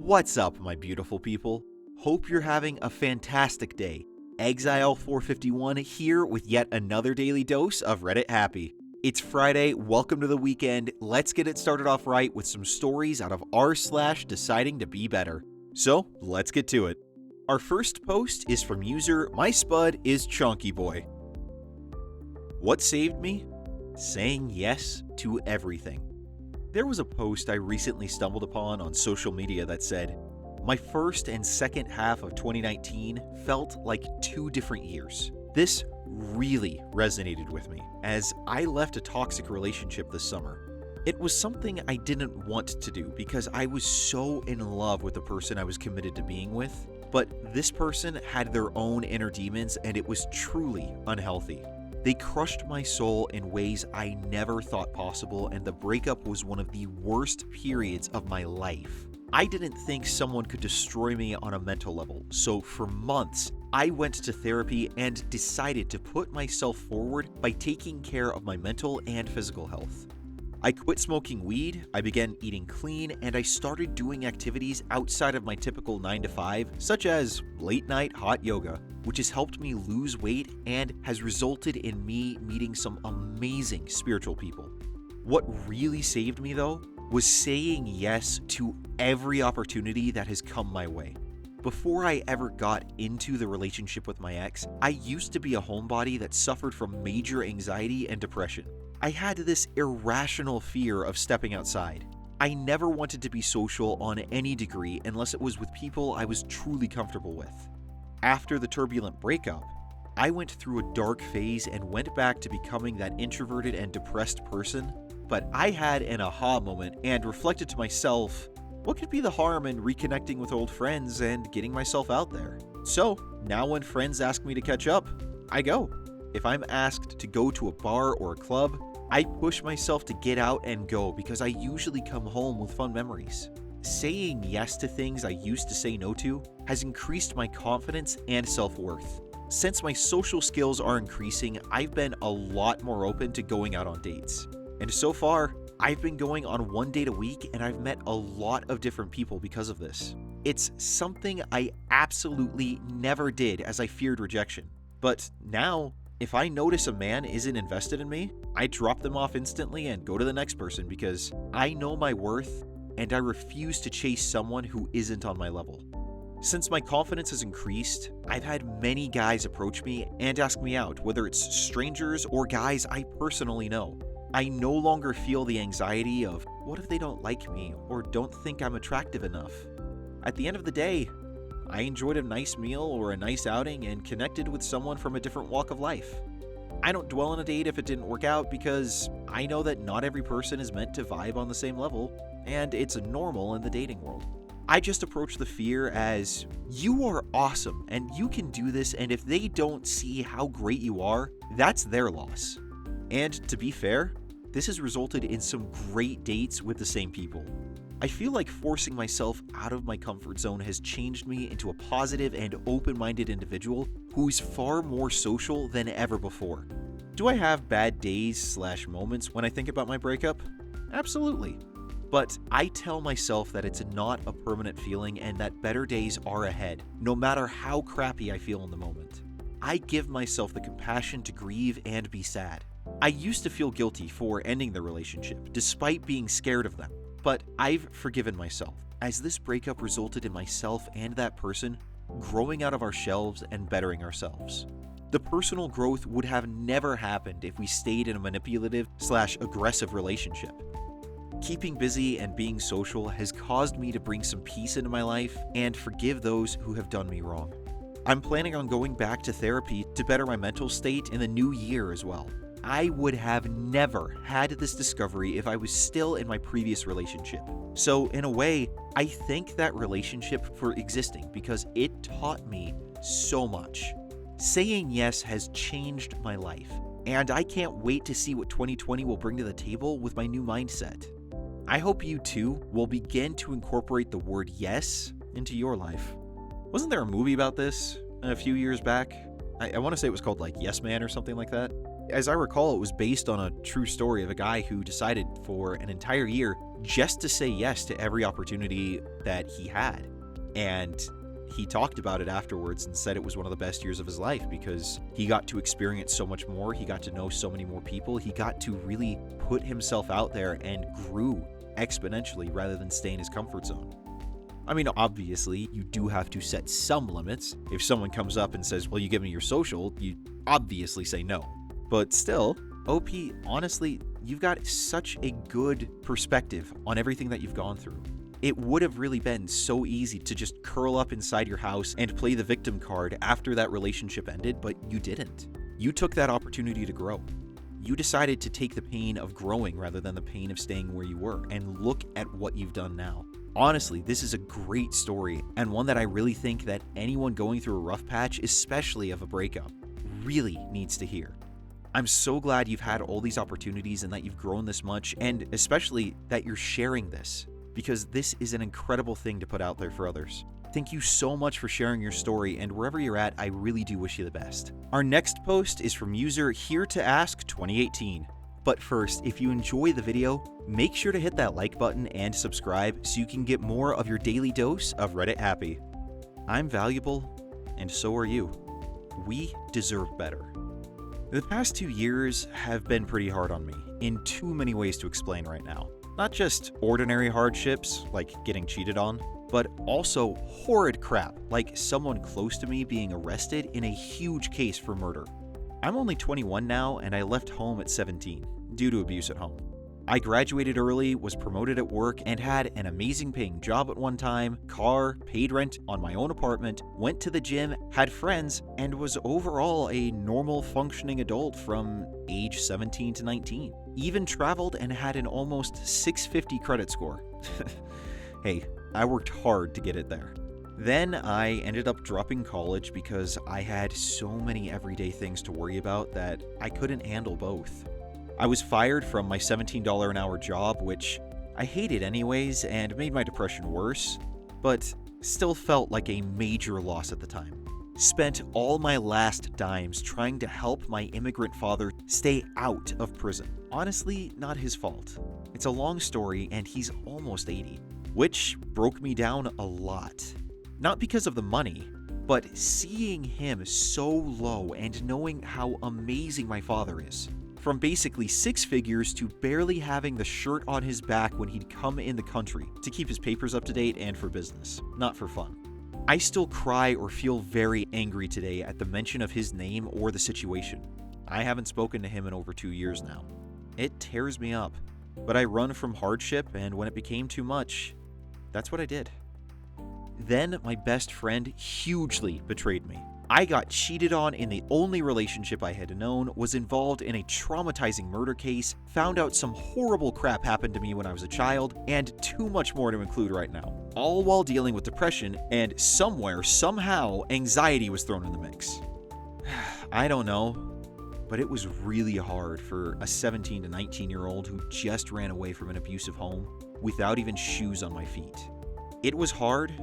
What's up, my beautiful people? Hope you're having a fantastic day. Exile451 here with yet another daily dose of Reddit Happy. It's Friday, welcome to the weekend. Let's get it started off right with some stories out of r/deciding to be better. So, let's get to it. Our first post is from user My Spud is Chonky Boy. What saved me? Saying yes to everything. There was a post I recently stumbled upon on social media that said, "My first and second half of 2019 felt like 2 different years." This really resonated with me, as I left a toxic relationship this summer. It was something I didn't want to do because I was so in love with the person I was committed to being with, but this person had their own inner demons and it was truly unhealthy. They crushed my soul in ways I never thought possible, and the breakup was one of the worst periods of my life. I didn't think someone could destroy me on a mental level, so for months, I went to therapy and decided to put myself forward by taking care of my mental and physical health. I quit smoking weed, I began eating clean, and I started doing activities outside of my typical 9 to 5, such as late night hot yoga, which has helped me lose weight and has resulted in me meeting some amazing spiritual people. What really saved me though was saying yes to every opportunity that has come my way. Before I ever got into the relationship with my ex, I used to be a homebody that suffered from major anxiety and depression. I had this irrational fear of stepping outside. I never wanted to be social on any degree unless it was with people I was truly comfortable with. After the turbulent breakup, I went through a dark phase and went back to becoming that introverted and depressed person, but I had an aha moment and reflected to myself, what could be the harm in reconnecting with old friends and getting myself out there? So, now when friends ask me to catch up, I go. If I'm asked to go to a bar or a club, I push myself to get out and go because I usually come home with fun memories. Saying yes to things I used to say no to has increased my confidence and self-worth. Since my social skills are increasing, I've been a lot more open to going out on dates. And so far, I've been going on 1 date a week and I've met a lot of different people because of this. It's something I absolutely never did as I feared rejection. But now, if I notice a man isn't invested in me, I drop them off instantly and go to the next person because I know my worth and I refuse to chase someone who isn't on my level. Since my confidence has increased, I've had many guys approach me and ask me out, whether it's strangers or guys I personally know. I no longer feel the anxiety of, what if they don't like me or don't think I'm attractive enough? At the end of the day, I enjoyed a nice meal or a nice outing and connected with someone from a different walk of life. I don't dwell on a date if it didn't work out because I know that not every person is meant to vibe on the same level, and it's normal in the dating world. I just approach the fear as, you are awesome and you can do this, and if they don't see how great you are, that's their loss. And to be fair, this has resulted in some great dates with the same people. I feel like forcing myself out of my comfort zone has changed me into a positive and open-minded individual who is far more social than ever before. Do I have bad days/moments when I think about my breakup? Absolutely. But I tell myself that it's not a permanent feeling and that better days are ahead, no matter how crappy I feel in the moment. I give myself the compassion to grieve and be sad. I used to feel guilty for ending the relationship, despite being scared of them. But I've forgiven myself, as this breakup resulted in myself and that person growing out of our shelves and bettering ourselves. The personal growth would have never happened if we stayed in a manipulative/aggressive relationship. Keeping busy and being social has caused me to bring some peace into my life and forgive those who have done me wrong. I'm planning on going back to therapy to better my mental state in the new year as well. I would have never had this discovery if I was still in my previous relationship. So in a way, I thank that relationship for existing because it taught me so much. Saying yes has changed my life, and I can't wait to see what 2020 will bring to the table with my new mindset. I hope you too will begin to incorporate the word yes into your life. Wasn't there a movie about this a few years back? I want to say it was called like Yes Man or something like that. As I recall, it was based on a true story of a guy who decided for an entire year just to say yes to every opportunity that he had. And he talked about it afterwards and said it was one of the best years of his life because he got to experience so much more. He got to know so many more people. He got to really put himself out there and grew exponentially rather than stay in his comfort zone. I mean, obviously, you do have to set some limits. If someone comes up and says, well, you give me your social, you obviously say no. But still, OP, honestly, you've got such a good perspective on everything that you've gone through. It would have really been so easy to just curl up inside your house and play the victim card after that relationship ended, but you didn't. You took that opportunity to grow. You decided to take the pain of growing rather than the pain of staying where you were, and look at what you've done now. Honestly, this is a great story, and one that I really think that anyone going through a rough patch, especially of a breakup, really needs to hear. I'm so glad you've had all these opportunities and that you've grown this much, and especially that you're sharing this, because this is an incredible thing to put out there for others. Thank you so much for sharing your story, and wherever you're at, I really do wish you the best. Our next post is from user Here to Ask 2018. But first, if you enjoy the video, make sure to hit that like button and subscribe so you can get more of your daily dose of Reddit Happy. I'm valuable, and so are you. We deserve better. The past 2 years have been pretty hard on me, in too many ways to explain right now. Not just ordinary hardships, like getting cheated on, but also horrid crap, like someone close to me being arrested in a huge case for murder. I'm only 21 now, and I left home at 17, due to abuse at home. I graduated early, was promoted at work, and had an amazing paying job at one time, car, paid rent on my own apartment, went to the gym, had friends, and was overall a normal functioning adult from age 17 to 19. Even traveled and had an almost 650 credit score. Hey, I worked hard to get it there. Then I ended up dropping college because I had so many everyday things to worry about that I couldn't handle both. I was fired from my $17 an hour job, which I hated anyways and made my depression worse, but still felt like a major loss at the time. Spent all my last dimes trying to help my immigrant father stay out of prison. Honestly, not his fault. It's a long story and he's almost 80, which broke me down a lot. Not because of the money, but seeing him so low and knowing how amazing my father is. From basically 6 figures to barely having the shirt on his back when he'd come in the country to keep his papers up to date and for business, not for fun. I still cry or feel very angry today at the mention of his name or the situation. I haven't spoken to him in over 2 years now. It tears me up, but I run from hardship, and when it became too much, that's what I did. Then my best friend hugely betrayed me. I got cheated on in the only relationship I had known, was involved in a traumatizing murder case, found out some horrible crap happened to me when I was a child, and too much more to include right now. All while dealing with depression, and somewhere, somehow, anxiety was thrown in the mix. I don't know, but it was really hard for a 17 to 19-year-old who just ran away from an abusive home without even shoes on my feet. It was hard,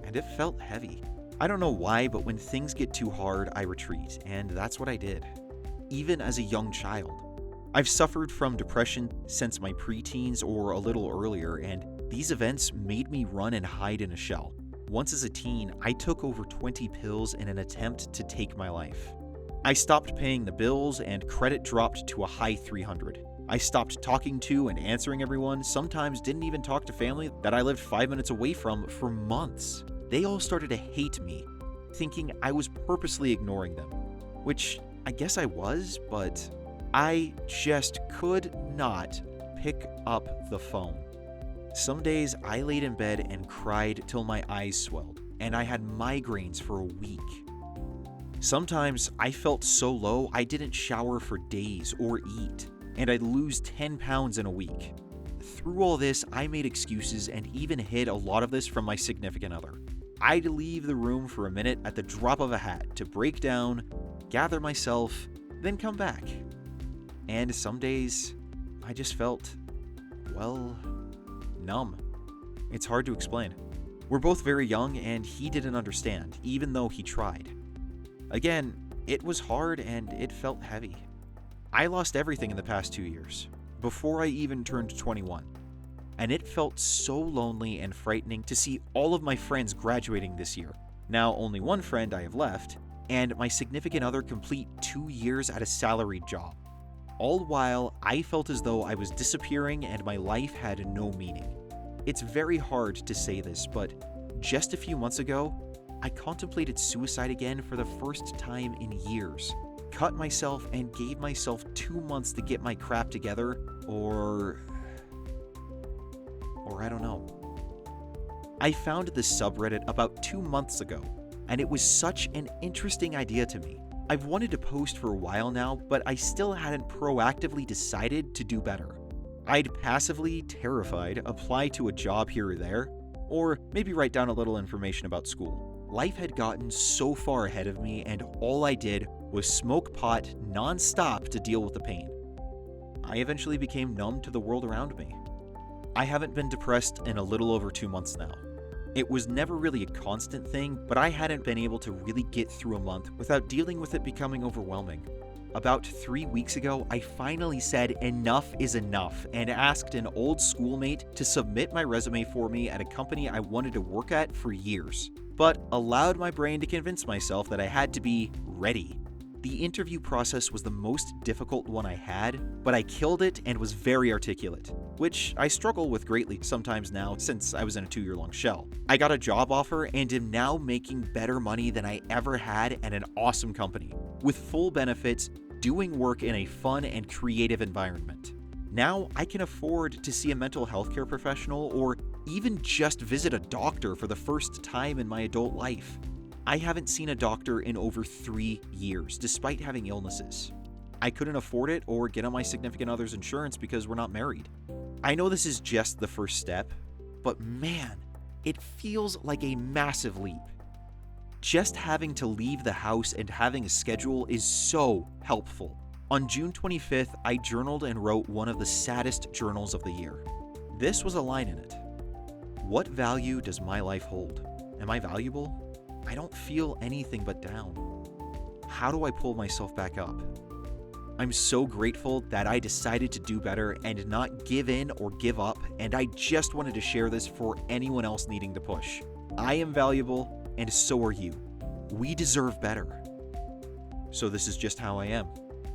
and it felt heavy. I don't know why, but when things get too hard, I retreat, and that's what I did, even as a young child. I've suffered from depression since my preteens or a little earlier, and these events made me run and hide in a shell. Once as a teen, I took over 20 pills in an attempt to take my life. I stopped paying the bills, and credit dropped to a high 300. I stopped talking to and answering everyone, sometimes didn't even talk to family that I lived 5 minutes away from for months. They all started to hate me, thinking I was purposely ignoring them, which I guess I was, but I just could not pick up the phone. Some days I laid in bed and cried till my eyes swelled, and I had migraines for a week. Sometimes I felt so low I didn't shower for days or eat, and I'd lose 10 pounds in a week. Through all this, I made excuses and even hid a lot of this from my significant other. I'd leave the room for a minute at the drop of a hat to break down, gather myself, then come back. And some days, I just felt, well, numb. It's hard to explain. We're both very young, and he didn't understand, even though he tried. Again, it was hard and it felt heavy. I lost everything in the past 2 years, before I even turned 21. And it felt so lonely and frightening to see all of my friends graduating this year. Now only one friend I have left, and my significant other complete 2 years at a salaried job. All while I felt as though I was disappearing and my life had no meaning. It's very hard to say this, but just a few months ago, I contemplated suicide again for the first time in years. Cut myself and gave myself 2 months to get my crap together, or I don't know. I found this subreddit about 2 months ago, and it was such an interesting idea to me. I've wanted to post for a while now, but I still hadn't proactively decided to do better. I'd passively, terrified, apply to a job here or there, or maybe write down a little information about school. Life had gotten so far ahead of me, and all I did was smoke pot non-stop to deal with the pain. I eventually became numb to the world around me. I haven't been depressed in a little over 2 months now. It was never really a constant thing, but I hadn't been able to really get through a month without dealing with it becoming overwhelming. About 3 weeks ago, I finally said enough is enough and asked an old schoolmate to submit my resume for me at a company I wanted to work at for years, but allowed my brain to convince myself that I had to be ready. The interview process was the most difficult one I had, but I killed it and was very articulate, which I struggle with greatly sometimes now since I was in a 2-year-long shell. I got a job offer and am now making better money than I ever had at an awesome company, with full benefits, doing work in a fun and creative environment. Now I can afford to see a mental health care professional or even just visit a doctor for the first time in my adult life. I haven't seen a doctor in over 3 years, despite having illnesses. I couldn't afford it or get on my significant other's insurance because we're not married. I know this is just the first step, but man, it feels like a massive leap. Just having to leave the house and having a schedule is so helpful. On June 25th, I journaled and wrote one of the saddest journals of the year. This was a line in it. What value does my life hold? Am I valuable? I don't feel anything but down. How do I pull myself back up? I'm so grateful that I decided to do better and not give in or give up, and I just wanted to share this for anyone else needing to push. I am valuable, and so are you. We deserve better. So this is just how I am.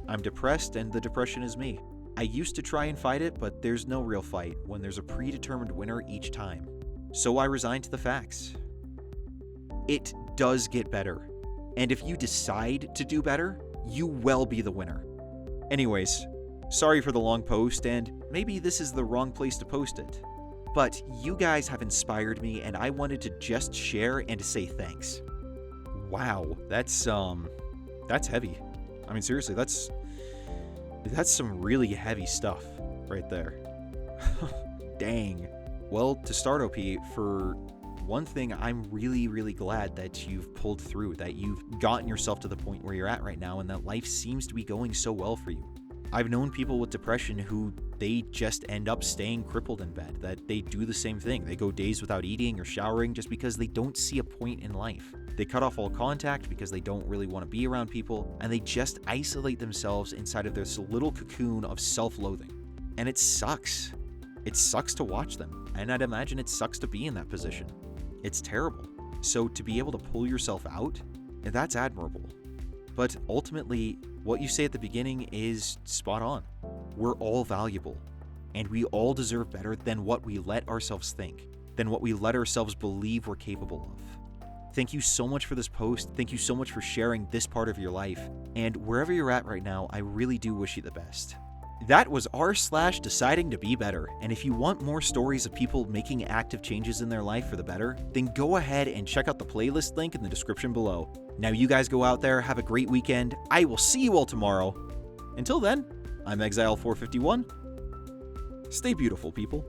I'm depressed, and the depression is me. I used to try and fight it, but there's no real fight when there's a predetermined winner each time. So I resigned to the facts. It does get better. And if you decide to do better, you will be the winner. Anyways, sorry for the long post, and maybe this is the wrong place to post it. But you guys have inspired me, and I wanted to just share and to say thanks. Wow, that's heavy. I mean, seriously, that's some really heavy stuff right there. Dang. Well, to start, OP, for one thing, I'm really, really glad that you've pulled through, that you've gotten yourself to the point where you're at right now, and that life seems to be going so well for you. I've known people with depression who they just end up staying crippled in bed, that they do the same thing. They go days without eating or showering just because they don't see a point in life. They cut off all contact because they don't really want to be around people, and they just isolate themselves inside of this little cocoon of self-loathing. And it sucks. It sucks to watch them, and I'd imagine it sucks to be in that position. It's terrible. So to be able to pull yourself out, that's admirable. But ultimately, what you say at the beginning is spot on. We're all valuable, and we all deserve better than what we let ourselves think, than what we let ourselves believe we're capable of. Thank you so much for this post. Thank you so much for sharing this part of your life. And wherever you're at right now, I really do wish you the best. That was r/deciding to be better. And if you want more stories of people making active changes in their life for the better, then go ahead and check out the playlist link in the description below. Now you guys go out there, have a great weekend. I will see you all tomorrow. Until then, I'm Exile451. Stay beautiful, people.